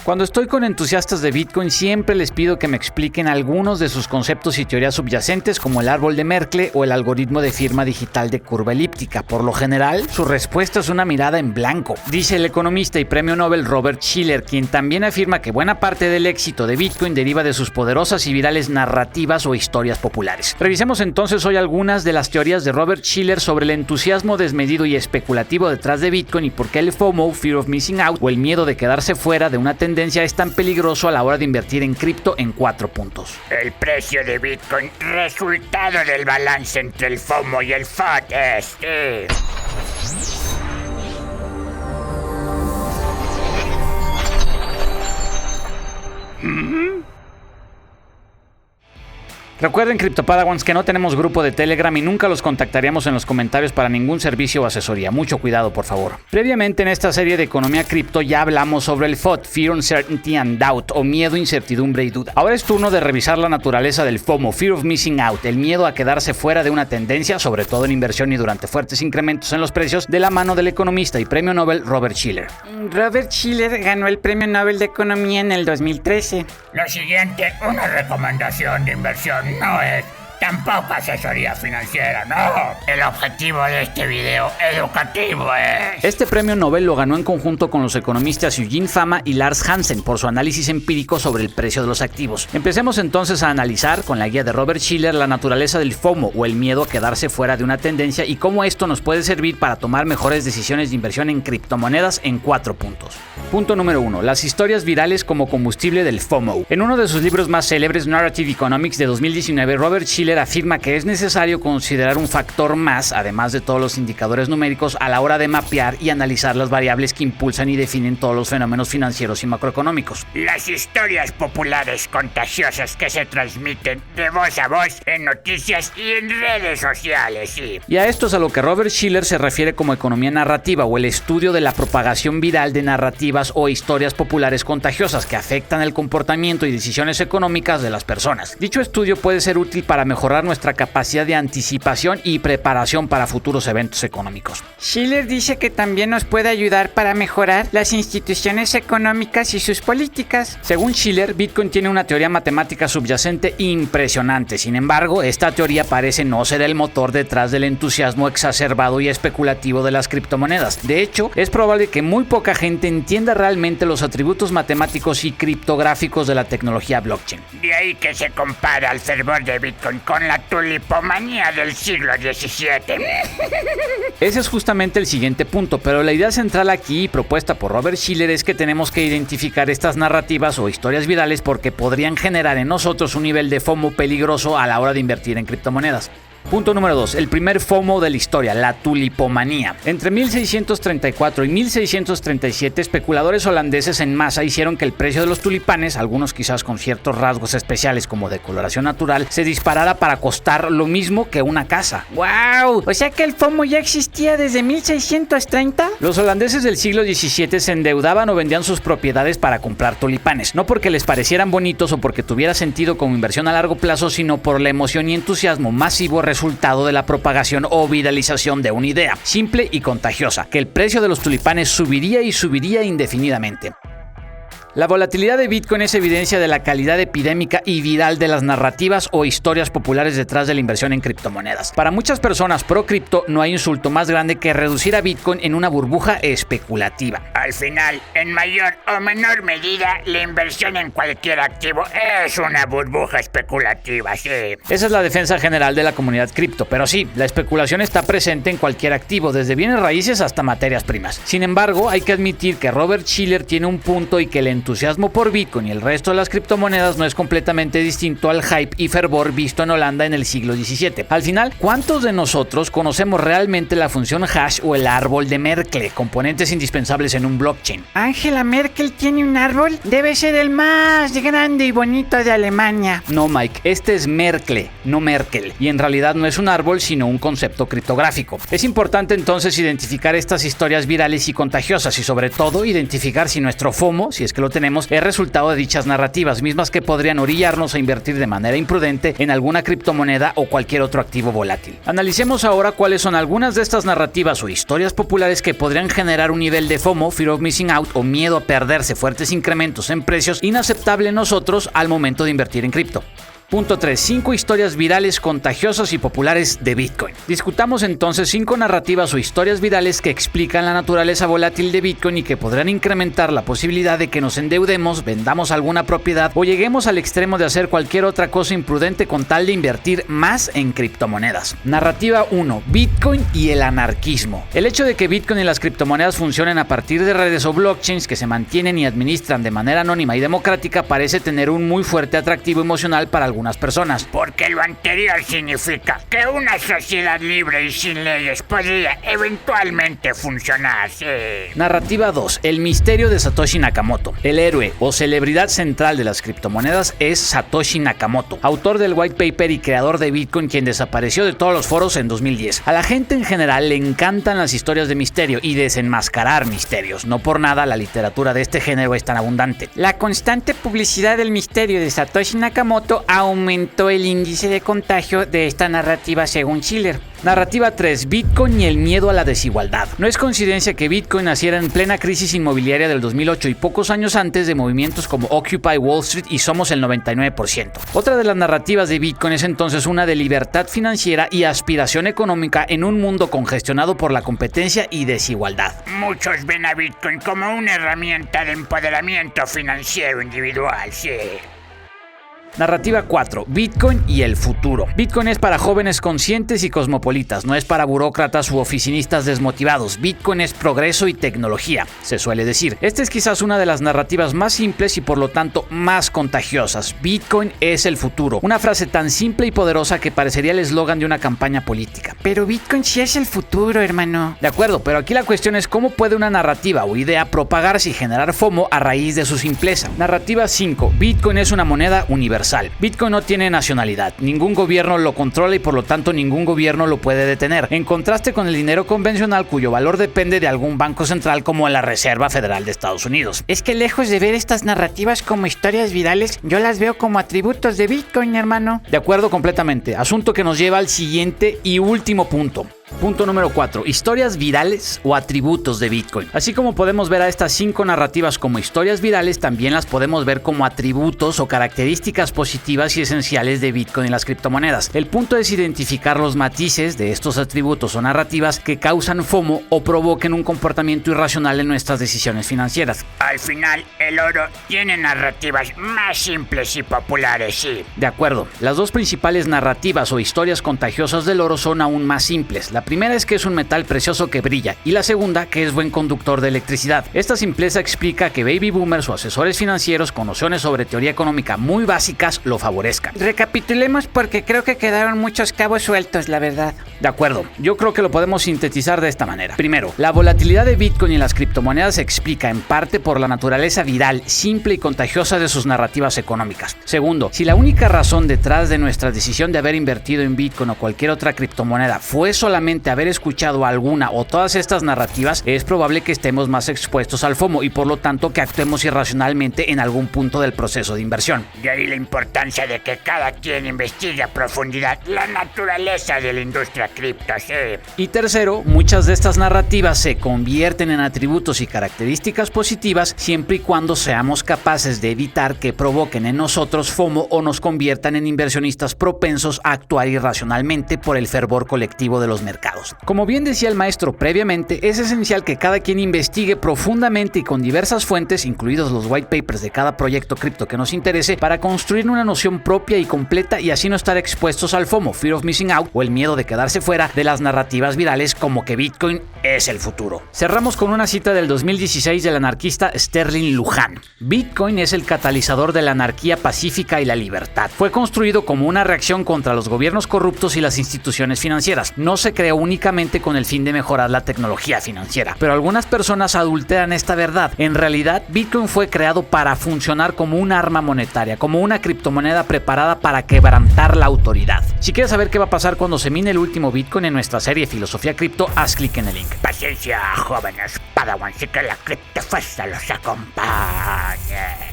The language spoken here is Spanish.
Cuando estoy con entusiastas de Bitcoin siempre les pido que me expliquen algunos de sus conceptos y teorías subyacentes como el árbol de Merkle o el algoritmo de firma digital de curva elíptica. Por lo general, su respuesta es una mirada en blanco, dice el economista y premio Nobel Robert Shiller, quien también afirma que buena parte del éxito de Bitcoin deriva de sus poderosas y virales narrativas o historias populares. Revisemos entonces hoy algunas de las teorías de Robert Shiller sobre el entusiasmo desmedido y especulativo detrás de Bitcoin y por qué el FOMO, Fear of Missing Out, o el miedo de quedarse fuera de una tendencia es tan peligroso a la hora de invertir en cripto en 4 puntos. El precio de Bitcoin, resultado del balance entre el FOMO y el FOD, es... Recuerden, CryptoPadawans, que no tenemos grupo de Telegram y nunca los contactaríamos en los comentarios para ningún servicio o asesoría. Mucho cuidado, por favor. Previamente en esta serie de economía cripto ya hablamos sobre el FOD, Fear, Uncertainty and Doubt, o miedo, incertidumbre y duda. Ahora es turno de revisar la naturaleza del FOMO, Fear of Missing Out, el miedo a quedarse fuera de una tendencia, sobre todo en inversión y durante fuertes incrementos en los precios, de la mano del economista y premio Nobel Robert Shiller. Robert Shiller ganó el premio Nobel de Economía en el 2013. Lo siguiente, una recomendación de inversión no es tampoco asesoría financiera, no. El objetivo de este video educativo es... Este premio Nobel lo ganó en conjunto con los economistas Eugene Fama y Lars Hansen por su análisis empírico sobre el precio de los activos. Empecemos entonces a analizar, con la guía de Robert Shiller, la naturaleza del FOMO o el miedo a quedarse fuera de una tendencia y cómo esto nos puede servir para tomar mejores decisiones de inversión en criptomonedas en 4 puntos. Punto número 1. Las historias virales como combustible del FOMO. En uno de sus libros más célebres, Narrative Economics de 2019, Robert Shiller afirma que es necesario considerar un factor más, además de todos los indicadores numéricos, a la hora de mapear y analizar las variables que impulsan y definen todos los fenómenos financieros y macroeconómicos. Las historias populares contagiosas que se transmiten de voz a voz en noticias y en redes sociales, sí. Y a esto es a lo que Robert Shiller se refiere como economía narrativa o el estudio de la propagación viral de narrativas o historias populares contagiosas que afectan el comportamiento y decisiones económicas de las personas. Dicho estudio puede ser útil para mejorar nuestra capacidad de anticipación y preparación para futuros eventos económicos. Shiller dice que también nos puede ayudar para mejorar las instituciones económicas y sus políticas. Según Shiller, Bitcoin tiene una teoría matemática subyacente impresionante. Sin embargo, esta teoría parece no ser el motor detrás del entusiasmo exacerbado y especulativo de las criptomonedas. De hecho, es probable que muy poca gente entienda realmente los atributos matemáticos y criptográficos de la tecnología blockchain. De ahí que se compara el fervor de Bitcoin con la tulipomanía del siglo XVII. Ese es justamente el siguiente punto, pero la idea central aquí, propuesta por Robert Shiller, es que tenemos que identificar estas narrativas o historias virales porque podrían generar en nosotros un nivel de FOMO peligroso a la hora de invertir en criptomonedas. Punto número 2. El primer FOMO de la historia, la tulipomanía. Entre 1634 y 1637, especuladores holandeses en masa hicieron que el precio de los tulipanes, algunos quizás con ciertos rasgos especiales como de coloración natural, se disparara para costar lo mismo que una casa. ¡Wow! O sea que el FOMO ya existía desde 1630. Los holandeses del siglo XVII se endeudaban o vendían sus propiedades para comprar tulipanes, no porque les parecieran bonitos o porque tuviera sentido como inversión a largo plazo, sino por la emoción y entusiasmo masivo resultado de la propagación o viralización de una idea, simple y contagiosa, que el precio de los tulipanes subiría y subiría indefinidamente. La volatilidad de Bitcoin es evidencia de la calidad epidémica y viral de las narrativas o historias populares detrás de la inversión en criptomonedas. Para muchas personas pro cripto no hay insulto más grande que reducir a Bitcoin en una burbuja especulativa. Al final, en mayor o menor medida, la inversión en cualquier activo es una burbuja especulativa, sí. Esa es la defensa general de la comunidad cripto, pero sí, la especulación está presente en cualquier activo, desde bienes raíces hasta materias primas. Sin embargo, hay que admitir que Robert Shiller tiene un punto y que el entusiasmo por Bitcoin y el resto de las criptomonedas no es completamente distinto al hype y fervor visto en Holanda en el siglo XVII. Al final, ¿cuántos de nosotros conocemos realmente la función hash o el árbol de Merkle, componentes indispensables en un blockchain? ¿Angela Merkel tiene un árbol? Debe ser el más grande y bonito de Alemania. No, Mike, este es Merkle, no Merkel, y en realidad no es un árbol sino un concepto criptográfico. Es importante entonces identificar estas historias virales y contagiosas y sobre todo identificar si nuestro FOMO, si es que lo tenemos es resultado de dichas narrativas, mismas que podrían orillarnos a invertir de manera imprudente en alguna criptomoneda o cualquier otro activo volátil. Analicemos ahora cuáles son algunas de estas narrativas o historias populares que podrían generar un nivel de FOMO, Fear of Missing Out, o miedo a perderse fuertes incrementos en precios inaceptable en nosotros al momento de invertir en cripto. Punto 3. 5 historias virales, contagiosas y populares de Bitcoin. Discutamos entonces 5 narrativas o historias virales que explican la naturaleza volátil de Bitcoin y que podrán incrementar la posibilidad de que nos endeudemos, vendamos alguna propiedad o lleguemos al extremo de hacer cualquier otra cosa imprudente con tal de invertir más en criptomonedas. Narrativa 1. Bitcoin y el anarquismo. El hecho de que Bitcoin y las criptomonedas funcionen a partir de redes o blockchains que se mantienen y administran de manera anónima y democrática parece tener un muy fuerte atractivo emocional para algunas personas. Porque lo anterior significa que una sociedad libre y sin leyes podría eventualmente funcionar, sí. Narrativa 2. El misterio de Satoshi Nakamoto. El héroe o celebridad central de las criptomonedas es Satoshi Nakamoto, autor del white paper y creador de Bitcoin, quien desapareció de todos los foros en 2010. A la gente en general le encantan las historias de misterio y desenmascarar misterios. No por nada la literatura de este género es tan abundante. La constante publicidad del misterio de Satoshi Nakamoto aumentó el índice de contagio de esta narrativa según Schiller. Narrativa 3. Bitcoin y el miedo a la desigualdad. No es coincidencia que Bitcoin naciera en plena crisis inmobiliaria del 2008 y pocos años antes de movimientos como Occupy Wall Street y Somos el 99%. Otra de las narrativas de Bitcoin es entonces una de libertad financiera y aspiración económica en un mundo congestionado por la competencia y desigualdad. Muchos ven a Bitcoin como una herramienta de empoderamiento financiero individual, sí. Narrativa 4. Bitcoin y el futuro. Bitcoin es para jóvenes conscientes y cosmopolitas, no es para burócratas u oficinistas desmotivados. Bitcoin es progreso y tecnología, se suele decir. Esta es quizás una de las narrativas más simples y por lo tanto más contagiosas. Bitcoin es el futuro. Una frase tan simple y poderosa que parecería el eslogan de una campaña política. Pero Bitcoin sí es el futuro, hermano. De acuerdo, pero aquí la cuestión es cómo puede una narrativa o idea propagarse y generar FOMO a raíz de su simpleza. Narrativa 5. Bitcoin es una moneda universal. Bitcoin no tiene nacionalidad, ningún gobierno lo controla y por lo tanto ningún gobierno lo puede detener, en contraste con el dinero convencional cuyo valor depende de algún banco central como la Reserva Federal de Estados Unidos. Es que lejos de ver estas narrativas como historias virales, yo las veo como atributos de Bitcoin, hermano. De acuerdo completamente, asunto que nos lleva al siguiente y último punto. Punto número 4. Historias virales o atributos de Bitcoin. Así como podemos ver a estas 5 narrativas como historias virales, también las podemos ver como atributos o características positivas y esenciales de Bitcoin y las criptomonedas. El punto es identificar los matices de estos atributos o narrativas que causan FOMO o provoquen un comportamiento irracional en nuestras decisiones financieras. Al final, el oro tiene narrativas más simples y populares, sí. De acuerdo. Las dos principales narrativas o historias contagiosas del oro son aún más simples. La primera es que es un metal precioso que brilla y la segunda que es buen conductor de electricidad. Esta simpleza explica que baby boomers o asesores financieros con nociones sobre teoría económica muy básicas lo favorezcan. Recapitulemos porque creo que quedaron muchos cabos sueltos, la verdad. De acuerdo, yo creo que lo podemos sintetizar de esta manera. Primero, la volatilidad de Bitcoin y las criptomonedas se explica en parte por la naturaleza viral, simple y contagiosa de sus narrativas económicas. Segundo, si la única razón detrás de nuestra decisión de haber invertido en Bitcoin o cualquier otra criptomoneda fue solamente haber escuchado alguna o todas estas narrativas, es probable que estemos más expuestos al FOMO y por lo tanto que actuemos irracionalmente en algún punto del proceso de inversión. De ahí la importancia de que cada quien investigue a profundidad la naturaleza de la industria cripto, sí. Y tercero, muchas de estas narrativas se convierten en atributos y características positivas siempre y cuando seamos capaces de evitar que provoquen en nosotros FOMO o nos conviertan en inversionistas propensos a actuar irracionalmente por el fervor colectivo de los mercados. Como bien decía el maestro previamente, es esencial que cada quien investigue profundamente y con diversas fuentes, incluidos los white papers de cada proyecto cripto que nos interese, para construir una noción propia y completa y así no estar expuestos al FOMO, Fear of Missing Out, o el miedo de quedarse fuera de las narrativas virales como que Bitcoin es el futuro. Cerramos con una cita del 2016 del anarquista Sterling Lujan. Bitcoin es el catalizador de la anarquía pacífica y la libertad. Fue construido como una reacción contra los gobiernos corruptos y las instituciones financieras. No se creó únicamente con el fin de mejorar la tecnología financiera, pero algunas personas adulteran esta verdad. En realidad, Bitcoin fue creado para funcionar como un arma monetaria, como una criptomoneda preparada para quebrantar la autoridad. Si quieres saber qué va a pasar cuando se mine el último Bitcoin en nuestra serie Filosofía Cripto, haz clic en el link. Paciencia, jóvenes. Padawan, así que la criptofuerza los acompañe.